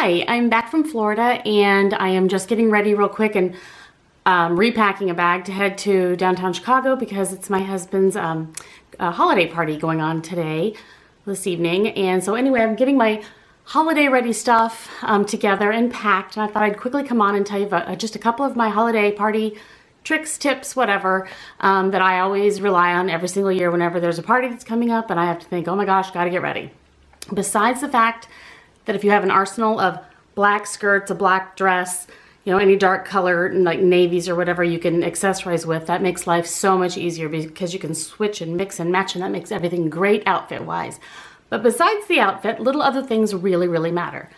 Hi, I'm back from Florida and I am just getting ready real quick and repacking a bag to head to downtown Chicago because it's my husband's holiday party going on this evening. And so anyway, I'm getting my holiday ready stuff together and packed. And I thought I'd quickly come on and tell you about just a couple of my holiday party tricks, tips, whatever, that I always rely on every single year whenever there's a party that's coming up and I have to think, oh my gosh, gotta get ready. Besides the fact that if you have an arsenal of black skirts, a black dress, you know, any dark color like navies or whatever you can accessorize with, that makes life so much easier because you can switch and mix and match, and that makes everything great outfit wise. But besides the outfit, little other things really, really matter.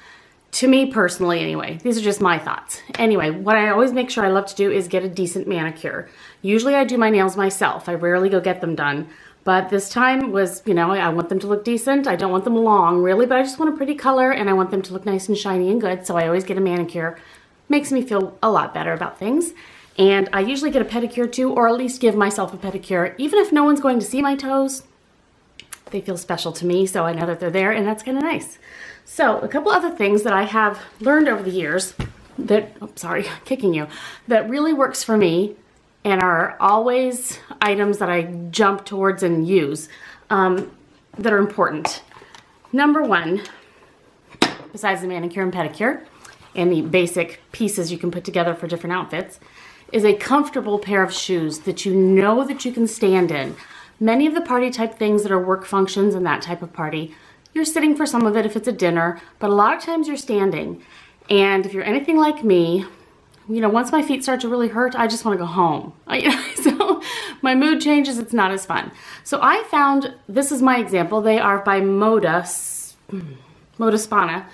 To me personally anyway. These are just my thoughts. Anyway, what I always make sure I love to do is get a decent manicure. Usually I do my nails myself. I rarely go get them done. But this time was, you know, I want them to look decent. I don't want them long, really, but I just want a pretty color and I want them to look nice and shiny and good. So I always get a manicure. Makes me feel a lot better about things. And I usually get a pedicure too, or at least give myself a pedicure. Even if no one's going to see my toes, they feel special to me, so I know that they're there, and that's kind of nice. So a couple other things that I have learned over the years that, oh, sorry, kicking you, that really works for me and are always items that I jump towards and use that are important. Number one, besides the manicure and pedicure and the basic pieces you can put together for different outfits, is a comfortable pair of shoes that you know that you can stand in. Many of the party type things that are work functions and that type of party, you're sitting for some of it if it's a dinner, but a lot of times you're standing. And if you're anything like me, you know, once my feet start to really hurt, I just want to go home. So my mood changes, it's not as fun. So I found, this is my example, they are by Moda Spana.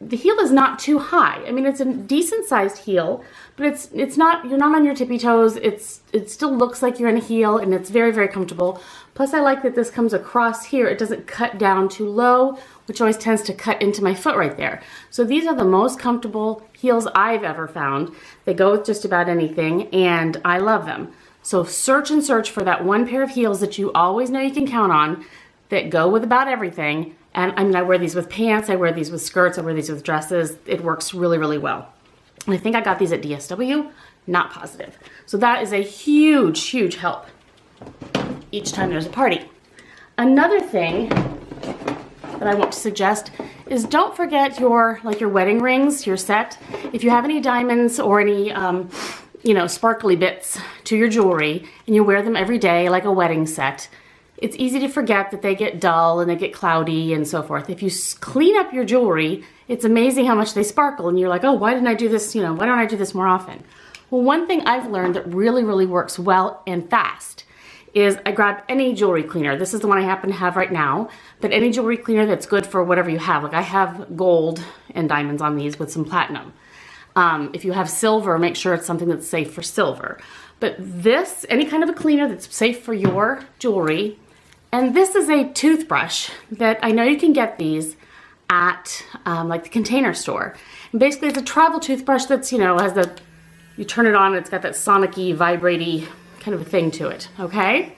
The heel is not too high. I mean, it's a decent sized heel, but it's not, you're not on your tippy toes. It still looks like you're in a heel and it's very, very comfortable. Plus I like that this comes across here. It doesn't cut down too low, which always tends to cut into my foot right there. So these are the most comfortable heels I've ever found. They go with just about anything and I love them. So search and search for that one pair of heels that you always know you can count on that go with about everything. And I mean, I wear these with pants, I wear these with skirts, I wear these with dresses. It works really, really well. I think I got these at DSW, not positive. So that is a huge, huge help each time there's a party. Another thing that I want to suggest is don't forget your wedding rings, your set. If you have any diamonds or any, you know, sparkly bits to your jewelry and you wear them every day like a wedding set, it's easy to forget that they get dull and they get cloudy and so forth. If you clean up your jewelry, it's amazing how much they sparkle and you're like, oh, why didn't I do this? You know, why don't I do this more often? Well, one thing I've learned that really, really works well and fast is I grab any jewelry cleaner. This is the one I happen to have right now, but any jewelry cleaner that's good for whatever you have. Like I have gold and diamonds on these with some platinum. If you have silver, make sure it's something that's safe for silver. But this, any kind of a cleaner that's safe for your jewelry. And this is a toothbrush that I know you can get these at like the Container Store. And basically it's a travel toothbrush that's, you know, you turn it on and it's got that sonic-y, vibrate-y kind of a thing to it, okay?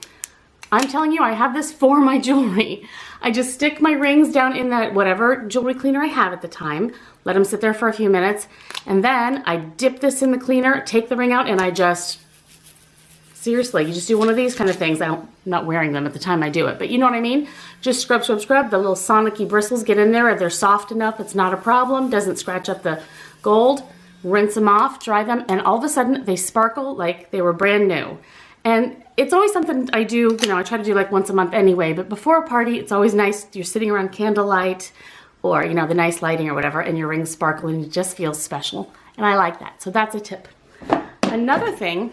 I'm telling you, I have this for my jewelry. I just stick my rings down in that whatever jewelry cleaner I have at the time, let them sit there for a few minutes, and then I dip this in the cleaner, take the ring out, and I just, seriously, you just do one of these kind of things. I'm not wearing them at the time I do it, but you know what I mean? Just scrub, scrub, scrub. The little sonic-y bristles get in there. They're soft enough. It's not a problem. Doesn't scratch up the gold. Rinse them off, dry them, and all of a sudden they sparkle like they were brand new. And it's always something I do, you know, I try to do like once a month anyway, but before a party, it's always nice. You're sitting around candlelight or, you know, the nice lighting or whatever, and your rings sparkle and it just feels special. And I like that. So that's a tip. Another thing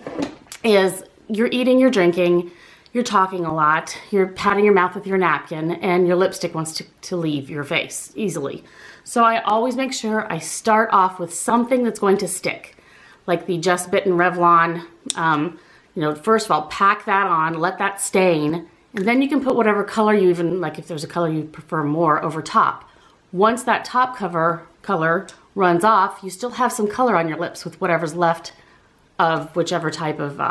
is you're eating, you're drinking, you're talking a lot, you're patting your mouth with your napkin, and your lipstick wants to leave your face easily. So I always make sure I start off with something that's going to stick, like the Just Bitten Revlon. You know, first of all, pack that on, let that stain, and then you can put whatever color you even, like if there's a color you prefer more, over top. Once that top color runs off, you still have some color on your lips with whatever's left of whichever type of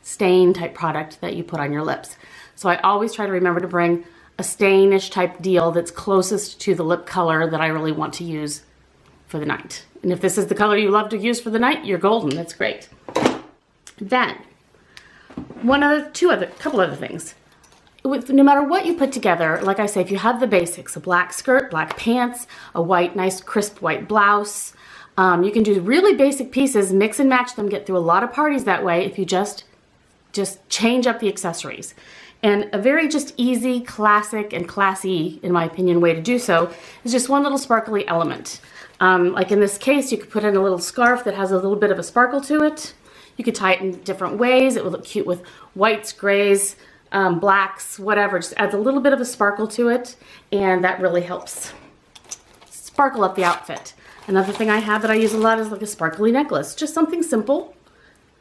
stain type product that you put on your lips. So I always try to remember to bring a stainish type deal that's closest to the lip color that I really want to use for the night. And if this is the color you love to use for the night, you're golden. That's great. Then, couple other things. No matter what you put together, like I say, if you have the basics, a black skirt, black pants, a white, nice crisp white blouse, you can do really basic pieces, mix and match them, get through a lot of parties that way if you just change up the accessories. And a very just easy, classic, and classy, in my opinion, way to do so is just one little sparkly element. Like in this case, you could put in a little scarf that has a little bit of a sparkle to it. You could tie it in different ways. It will look cute with whites, grays, blacks, whatever. Just adds a little bit of a sparkle to it, and that really helps sparkle up the outfit. Another thing I have that I use a lot is like a sparkly necklace. Just something simple.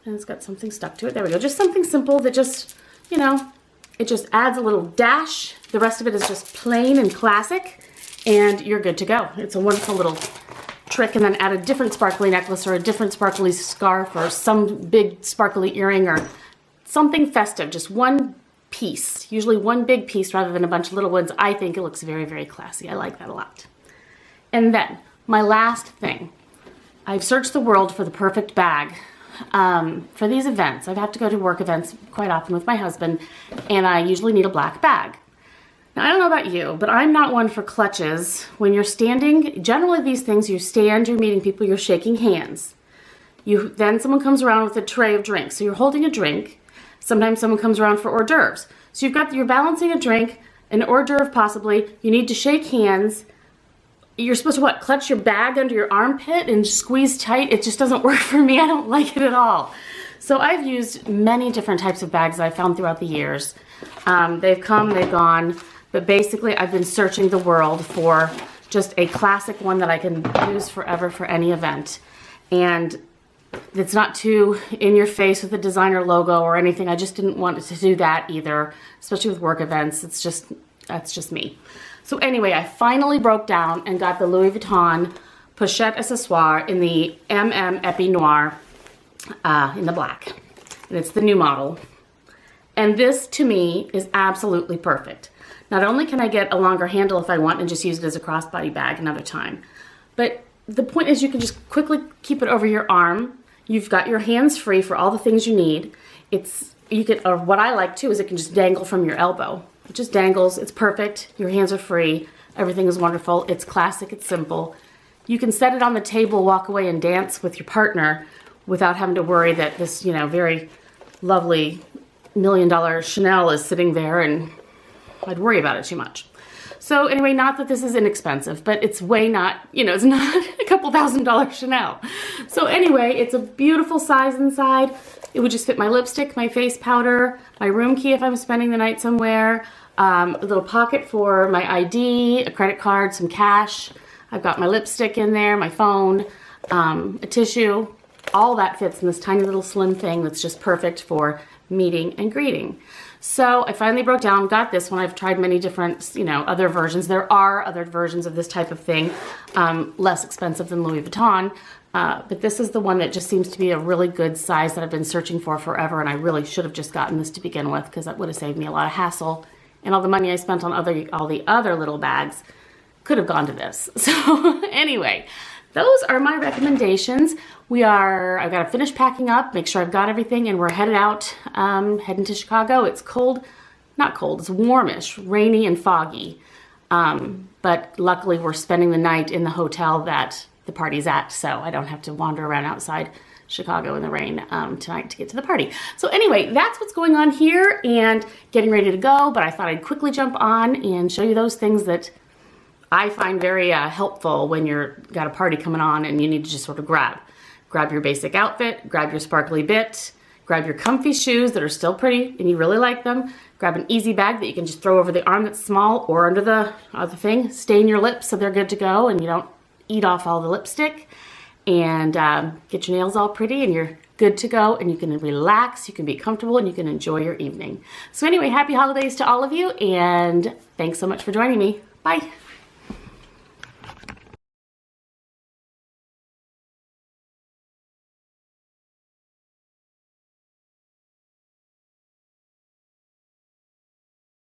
And it's got something stuck to it. There we go. Just something simple that just, you know, it just adds a little dash. The rest of it is just plain and classic, and you're good to go. It's a wonderful little trick. And then add a different sparkly necklace or a different sparkly scarf or some big sparkly earring or something festive. Just one piece, usually one big piece rather than a bunch of little ones. I think it looks very, very classy. I like that a lot. And then my last thing, I've searched the world for the perfect bag for these events. I have to go to work events quite often with my husband, and I usually need a black bag. Now, I don't know about you, but I'm not one for clutches. When you're standing, generally these things, you stand, you're meeting people, you're shaking hands. Then someone comes around with a tray of drinks. So you're holding a drink. Sometimes someone comes around for hors d'oeuvres. So you're balancing a drink, an hors d'oeuvre possibly. You need to shake hands. You're supposed to what? Clutch your bag under your armpit and squeeze tight? It just doesn't work for me. I don't like it at all. So I've used many different types of bags that I found throughout the years. They've come, they've gone, but basically I've been searching the world for just a classic one that I can use forever for any event. And it's not too in your face with a designer logo or anything. I just didn't want to do that either, especially with work events. That's just me. So anyway, I finally broke down and got the Louis Vuitton Pochette Accessoire in the MM Epi Noir in the black. And it's the new model. And this, to me, is absolutely perfect. Not only can I get a longer handle if I want and just use it as a crossbody bag another time, but the point is you can just quickly keep it over your arm. You've got your hands free for all the things you need. What I like too is it can just dangle from your elbow. It just dangles. It's perfect. Your hands are free. Everything is wonderful. It's classic. It's simple. You can set it on the table, walk away and dance with your partner without having to worry that this, very lovely $1 million Chanel is sitting there, and I'd worry about it too much. So anyway, not that this is inexpensive, but it's it's not a couple $1,000 Chanel. So anyway, it's a beautiful size inside. It would just fit my lipstick, my face powder, my room key if I'm spending the night somewhere, a little pocket for my ID, a credit card, some cash. I've got my lipstick in there, my phone, a tissue. All that fits in this tiny little slim thing that's just perfect for meeting and greeting. So I finally broke down, got this one. I've tried many different, other versions. There are other versions of this type of thing, less expensive than Louis Vuitton. But this is the one that just seems to be a really good size that I've been searching for forever, and I really should have just gotten this to begin with because that would have saved me a lot of hassle, and all the money I spent on all the other little bags could have gone to this. So anyway, those are my recommendations. I've got to finish packing up, make sure I've got everything, and we're headed out, heading to Chicago. It's not cold, it's warmish, rainy and foggy. But luckily we're spending the night in the hotel that the party's at, so I don't have to wander around outside Chicago in the rain tonight to get to the party. So anyway, that's what's going on here and getting ready to go, but I thought I'd quickly jump on and show you those things that I find very helpful when you've got a party coming on and you need to just sort of grab your basic outfit, grab your sparkly bit, grab your comfy shoes that are still pretty and you really like them, grab an easy bag that you can just throw over the arm that's small or under the other thing, stain your lips so they're good to go and you don't eat off all the lipstick, and get your nails all pretty and you're good to go and you can relax, you can be comfortable, and you can enjoy your evening. So anyway, happy holidays to all of you and thanks so much for joining me. Bye.